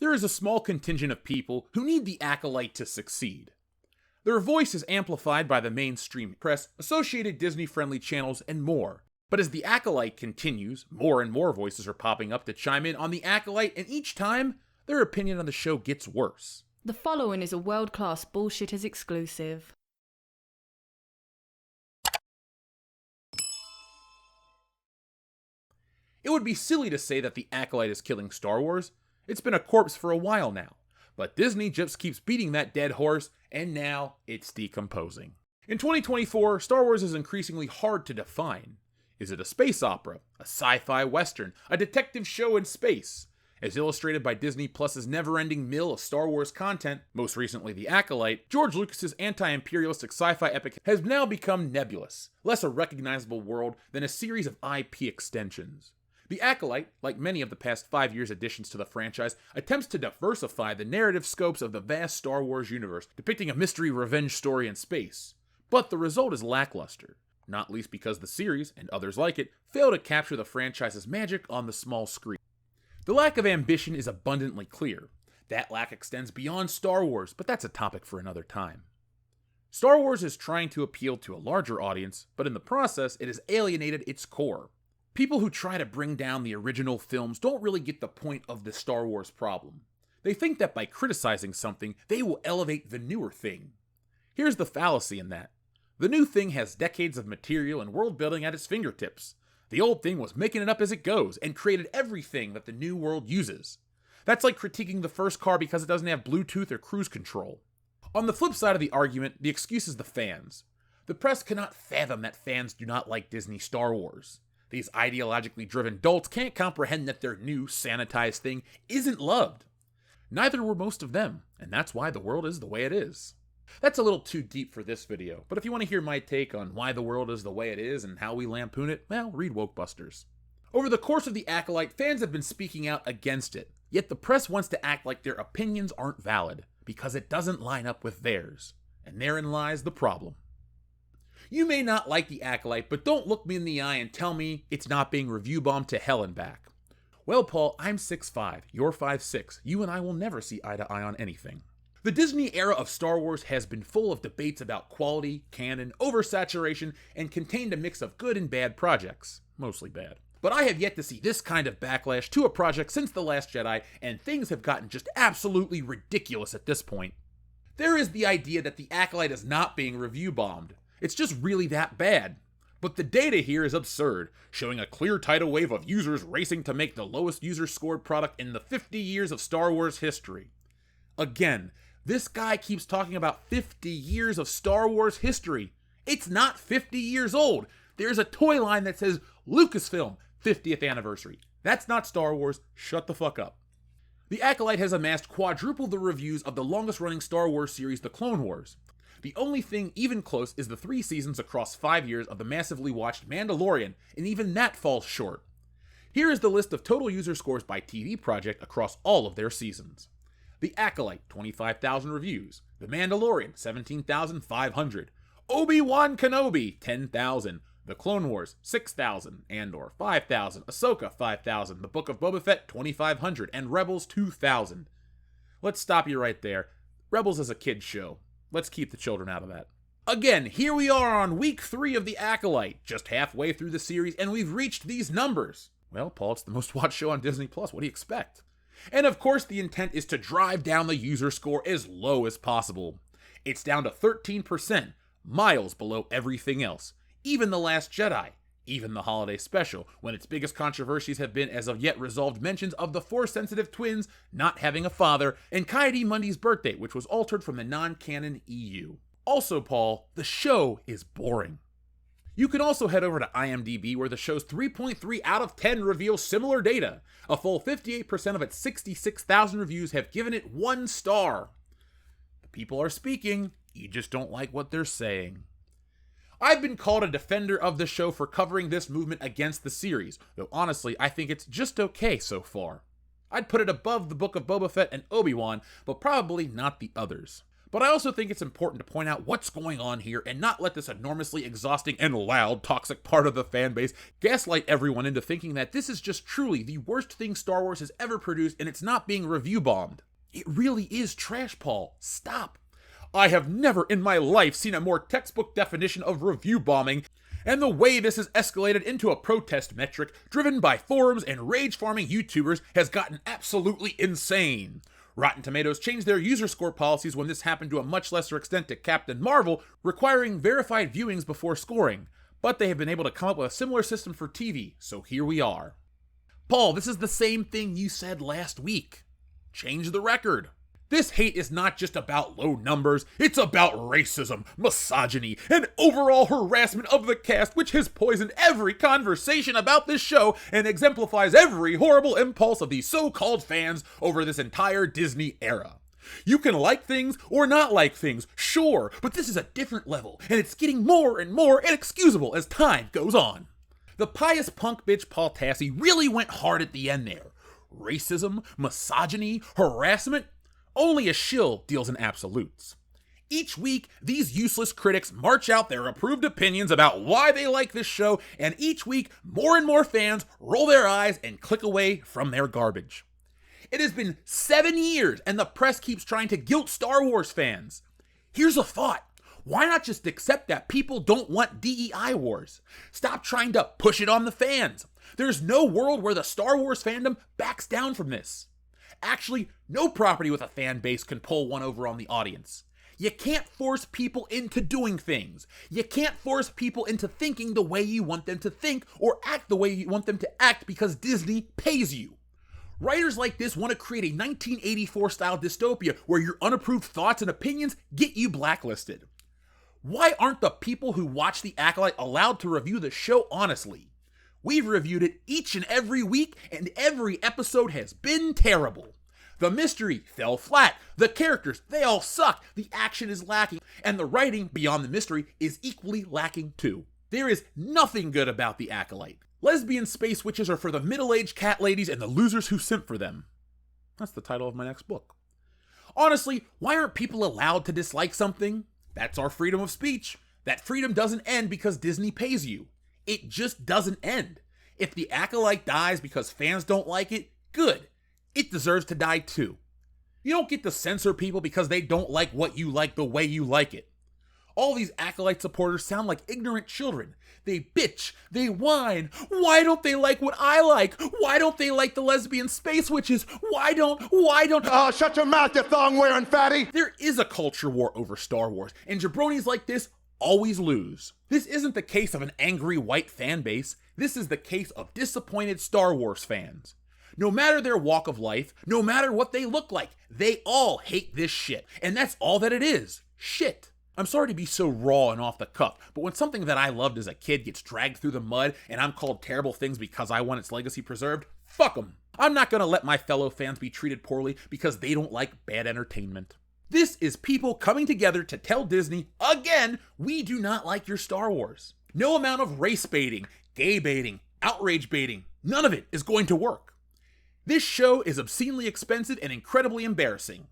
There is a small contingent of people who need the Acolyte to succeed. Their voice is amplified by the mainstream press, associated Disney-friendly channels, and more. But as the Acolyte continues, more and more voices are popping up to chime in on the Acolyte, and each time, their opinion on the show gets worse. The following is a world-class Bullshitters exclusive. It would be silly to say that the Acolyte is killing Star Wars. It's been a corpse for a while now. But Disney just keeps beating that dead horse, and now it's decomposing. In 2024, Star Wars is increasingly hard to define. Is it a space opera, a sci-fi western, a detective show in space? As illustrated by Disney Plus's never-ending mill of Star Wars content, most recently The Acolyte, George Lucas's anti-imperialistic sci-fi epic has now become nebulous, less a recognizable world than a series of IP extensions. The Acolyte, like many of the past 5 years' additions to the franchise, attempts to diversify the narrative scopes of the vast Star Wars universe, depicting a mystery revenge story in space. But the result is lackluster, not least because the series, and others like it, fail to capture the franchise's magic on the small screen. The lack of ambition is abundantly clear. That lack extends beyond Star Wars, but that's a topic for another time. Star Wars is trying to appeal to a larger audience, but in the process, it has alienated its core. People who try to bring down the original films don't really get the point of the Star Wars problem. They think that by criticizing something, they will elevate the newer thing. Here's the fallacy in that. The new thing has decades of material and world building at its fingertips. The old thing was making it up as it goes, and created everything that the new world uses. That's like critiquing the first car because it doesn't have Bluetooth or cruise control. On the flip side of the argument, the excuse is the fans. The press cannot fathom that fans do not like Disney Star Wars. These ideologically driven dolts can't comprehend that their new, sanitized thing isn't loved. Neither were most of them, and that's why the world is the way it is. That's a little too deep for this video, but if you want to hear my take on why the world is the way it is and how we lampoon it, well, read Wokebusters. Over the course of The Acolyte, fans have been speaking out against it, yet the press wants to act like their opinions aren't valid, because it doesn't line up with theirs. And therein lies the problem. You may not like The Acolyte, but don't look me in the eye and tell me it's not being review bombed to hell and back. Well, Paul, I'm 6'5", you're 5'6". You and I will never see eye to eye on anything. The Disney era of Star Wars has been full of debates about quality, canon, oversaturation, and contained a mix of good and bad projects. Mostly bad. But I have yet to see this kind of backlash to a project since The Last Jedi, and things have gotten just absolutely ridiculous at this point. There is the idea that The Acolyte is not being review bombed. It's just really that bad. But the data here is absurd, showing a clear tidal wave of users racing to make the lowest user-scored product in the 50 years of Star Wars history. Again, this guy keeps talking about 50 years of Star Wars history. It's not 50 years old. There's a toy line that says Lucasfilm 50th anniversary. That's not Star Wars. Shut the fuck up. The Acolyte has amassed quadruple the reviews of the longest-running Star Wars series, The Clone Wars. The only thing even close is the 3 seasons across 5 years of the massively watched Mandalorian, and even that falls short. Here is the list of total user scores by TV Project across all of their seasons. The Acolyte, 25,000 reviews. The Mandalorian, 17,500. Obi-Wan Kenobi, 10,000. The Clone Wars, 6,000. Andor, 5,000. Ahsoka, 5,000. The Book of Boba Fett, 2,500. And Rebels, 2,000. Let's stop you right there. Rebels is a kid's show. Let's keep the children out of that. Again, here we are on week 3 of The Acolyte, just halfway through the series, and we've reached these numbers. Well, Paul, it's the most watched show on Disney Plus. What do you expect? And of course, the intent is to drive down the user score as low as possible. It's down to 13%, miles below everything else. Even The Last Jedi, even the holiday special, when its biggest controversies have been as of yet resolved mentions of the Force-sensitive twins not having a father, and Coyote-Mundy's birthday, which was altered from the non-canon EU. Also, Paul, the show is boring. You can also head over to IMDb, where the show's 3.3 out of 10 reveals similar data. A full 58% of its 66,000 reviews have given it 1 star. The people are speaking, you just don't like what they're saying. I've been called a defender of the show for covering this movement against the series, though honestly, I think it's just okay so far. I'd put it above the Book of Boba Fett and Obi-Wan, but probably not the others. But I also think it's important to point out what's going on here and not let this enormously exhausting and loud toxic part of the fan base gaslight everyone into thinking that this is just truly the worst thing Star Wars has ever produced and it's not being review bombed. It really is trash, Paul. Stop. I have never in my life seen a more textbook definition of review bombing, and the way this has escalated into a protest metric driven by forums and rage-farming YouTubers has gotten absolutely insane. Rotten Tomatoes changed their user score policies when this happened to a much lesser extent to Captain Marvel, requiring verified viewings before scoring, but they have been able to come up with a similar system for TV, so here we are. Paul, this is the same thing you said last week. Change the record. This hate is not just about low numbers, it's about racism, misogyny, and overall harassment of the cast, which has poisoned every conversation about this show and exemplifies every horrible impulse of these so-called fans over this entire Disney era. You can like things or not like things, sure, but this is a different level, and it's getting more and more inexcusable as time goes on. The pious punk bitch Paul Tassi really went hard at the end there. Racism, misogyny, harassment. Only a shill deals in absolutes. Each week, these useless critics march out their approved opinions about why they like this show, and each week, more and more fans roll their eyes and click away from their garbage. It has been 7 years, and the press keeps trying to guilt Star Wars fans. Here's a thought. Why not just accept that people don't want DEI wars? Stop trying to push it on the fans. There's no world where the Star Wars fandom backs down from this. Actually, no property with a fan base can pull one over on the audience. You can't force people into doing things. You can't force people into thinking the way you want them to think or act the way you want them to act because Disney pays you. Writers like this want to create a 1984-style dystopia where your unapproved thoughts and opinions get you blacklisted. Why aren't the people who watch The Acolyte allowed to review the show honestly? We've reviewed it each and every week, and every episode has been terrible. The mystery fell flat, the characters, they all suck, the action is lacking, and the writing, beyond the mystery, is equally lacking too. There is nothing good about The Acolyte. Lesbian space witches are for the middle-aged cat ladies and the losers who simp for them. That's the title of my next book. Honestly, why aren't people allowed to dislike something? That's our freedom of speech. That freedom doesn't end because Disney pays you. It just doesn't end. If The Acolyte dies because fans don't like it, good. It deserves to die too. You don't get to censor people because they don't like what you like the way you like it. All these Acolyte supporters sound like ignorant children. They bitch, they whine. Why don't they like what I like? Why don't they like the lesbian space witches? Why don't? Oh, shut your mouth, you thong-wearing fatty! There is a culture war over Star Wars, and jabronis like this always lose. This isn't the case of an angry white fan base. This is the case of disappointed Star Wars fans. No matter their walk of life, no matter what they look like, they all hate this shit. And that's all that it is. Shit. I'm sorry to be so raw and off the cuff, but when something that I loved as a kid gets dragged through the mud and I'm called terrible things because I want its legacy preserved, fuck them. I'm not gonna let my fellow fans be treated poorly because they don't like bad entertainment. This is people coming together to tell Disney, again, we do not like your Star Wars. No amount of race baiting, gay baiting, outrage baiting, none of it is going to work. This show is obscenely expensive and incredibly embarrassing.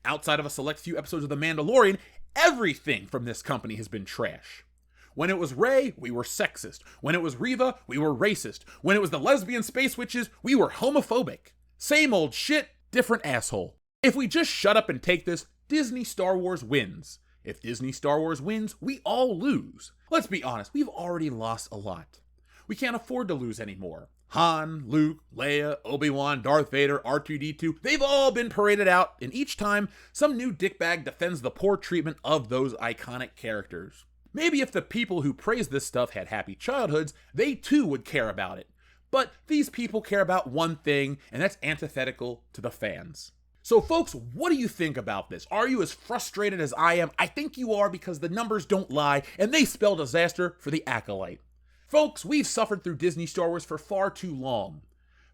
Outside of a select few episodes of The Mandalorian, everything from this company has been trash. When it was Rey, we were sexist. When it was Reva, we were racist. When it was the lesbian space witches, we were homophobic. Same old shit, different asshole. If we just shut up and take this, Disney Star Wars wins. If Disney Star Wars wins, we all lose. Let's be honest, we've already lost a lot. We can't afford to lose anymore. Han, Luke, Leia, Obi-Wan, Darth Vader, R2-D2, they've all been paraded out, and each time, some new dickbag defends the poor treatment of those iconic characters. Maybe if the people who praise this stuff had happy childhoods, they too would care about it. But these people care about one thing, and that's antithetical to the fans. So folks, what do you think about this? Are you as frustrated as I am? I think you are because the numbers don't lie, and they spell disaster for The Acolyte. Folks, we've suffered through Disney Star Wars for far too long.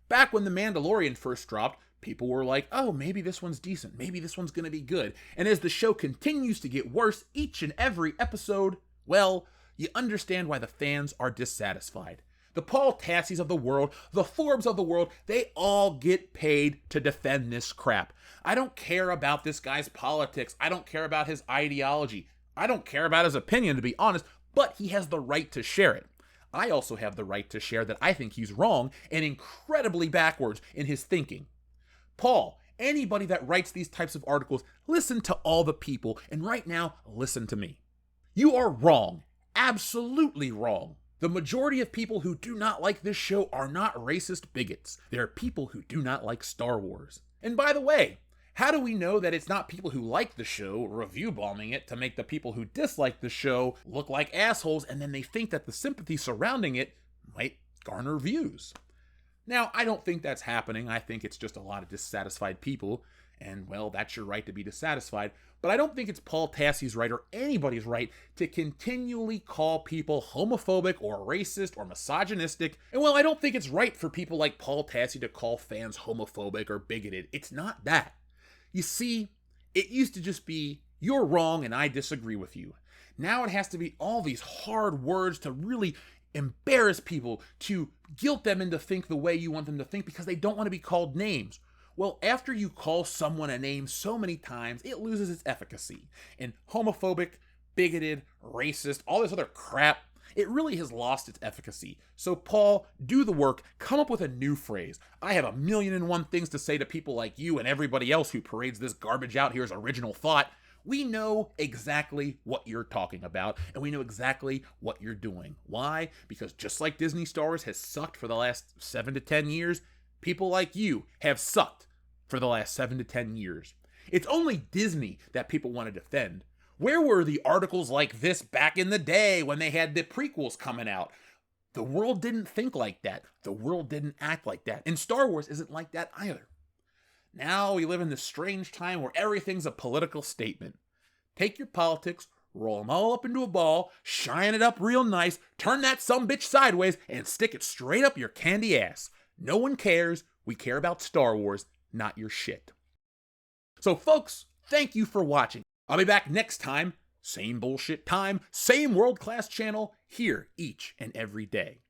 Back when The Mandalorian first dropped, people were like, oh, maybe this one's decent, maybe this one's gonna be good. And as the show continues to get worse each and every episode, well, you understand why the fans are dissatisfied. The Paul Tassis of the world, the Forbes of the world, they all get paid to defend this crap. I don't care about this guy's politics. I don't care about his ideology. I don't care about his opinion, to be honest, but he has the right to share it. I also have the right to share that I think he's wrong and incredibly backwards in his thinking. Paul, anybody that writes these types of articles, listen to all the people, and right now, listen to me. You are wrong. Absolutely wrong. The majority of people who do not like this show are not racist bigots. They are people who do not like Star Wars. And by the way, how do we know that it's not people who like the show review bombing it to make the people who dislike the show look like assholes, and then they think that the sympathy surrounding it might garner views? Now, I don't think that's happening. I think it's just a lot of dissatisfied people, and well, that's your right to be dissatisfied, but I don't think it's Paul Tassi's right or anybody's right to continually call people homophobic or racist or misogynistic, and well, I don't think it's right for people like Paul Tassi to call fans homophobic or bigoted. It's not that. You see, it used to just be, you're wrong and I disagree with you. Now it has to be all these hard words to really embarrass people, to guilt them into think the way you want them to think because they don't want to be called names. Well, after you call someone a name so many times, it loses its efficacy. And homophobic, bigoted, racist, all this other crap, it really has lost its efficacy. So Paul, do the work, come up with a new phrase. I have 1,000,001 things to say to people like you and everybody else who parades this garbage out here as original thought. We know exactly what you're talking about, and we know exactly what you're doing. Why? Because just like Disney Star Wars has sucked for the last 7 to 10 years, people like you have sucked for the last 7 to 10 years. It's only Disney that people want to defend. Where were the articles like this back in the day when they had the prequels coming out? The world didn't think like that. The world didn't act like that. And Star Wars isn't like that either. Now we live in this strange time where everything's a political statement. Take your politics, roll them all up into a ball, shine it up real nice, turn that sumbitch sideways, and stick it straight up your candy ass. No one cares. We care about Star Wars, not your shit. So folks, thank you for watching. I'll be back next time, same bullshit time, same world-class channel, here each and every day.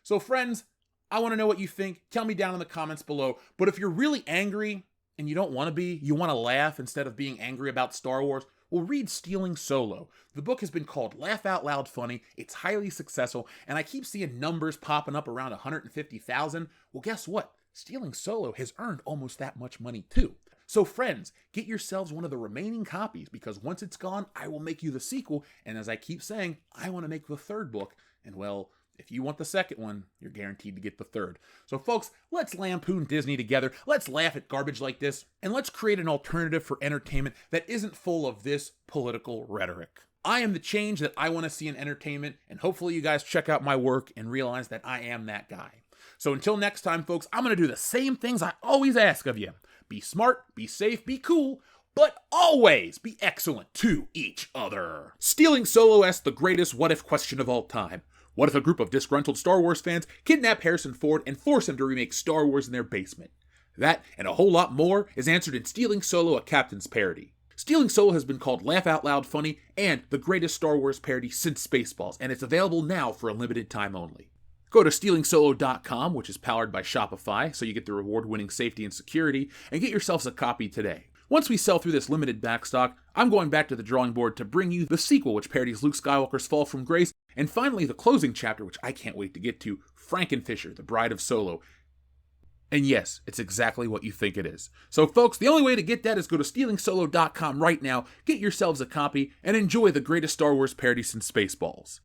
So friends, I want to know what you think. Tell me down in the comments below. But if you're really angry and you don't want to be, you want to laugh instead of being angry about Star Wars, well, read Stealing Solo. The book has been called Laugh Out Loud Funny. It's highly successful, and I keep seeing numbers popping up around 150,000. Well, guess what? Stealing Solo has earned almost that much money too. So friends, get yourselves one of the remaining copies, because once it's gone, I will make you the sequel, and as I keep saying, I want to make the third book, and well, if you want the second one, you're guaranteed to get the third. So folks, let's lampoon Disney together, let's laugh at garbage like this, and let's create an alternative for entertainment that isn't full of this political rhetoric. I am the change that I want to see in entertainment, and hopefully you guys check out my work and realize that I am that guy. So until next time, folks, I'm going to do the same things I always ask of you. Be smart, be safe, be cool, but always be excellent to each other. Stealing Solo asks the greatest what-if question of all time. What if a group of disgruntled Star Wars fans kidnap Harrison Ford and force him to remake Star Wars in their basement? That, and a whole lot more, is answered in Stealing Solo, a Captain's Parody. Stealing Solo has been called Laugh Out Loud Funny and the greatest Star Wars parody since Spaceballs, and it's available now for a limited time only. Go to stealingsolo.com, which is powered by Shopify, so you get the reward-winning safety and security, and get yourselves a copy today. Once we sell through this limited backstock, I'm going back to the drawing board to bring you the sequel, which parodies Luke Skywalker's fall from grace, and finally the closing chapter, which I can't wait to get to, Frankenfisher, the Bride of Solo. And yes, it's exactly what you think it is. So folks, the only way to get that is go to stealingsolo.com right now, get yourselves a copy, and enjoy the greatest Star Wars parody since Spaceballs.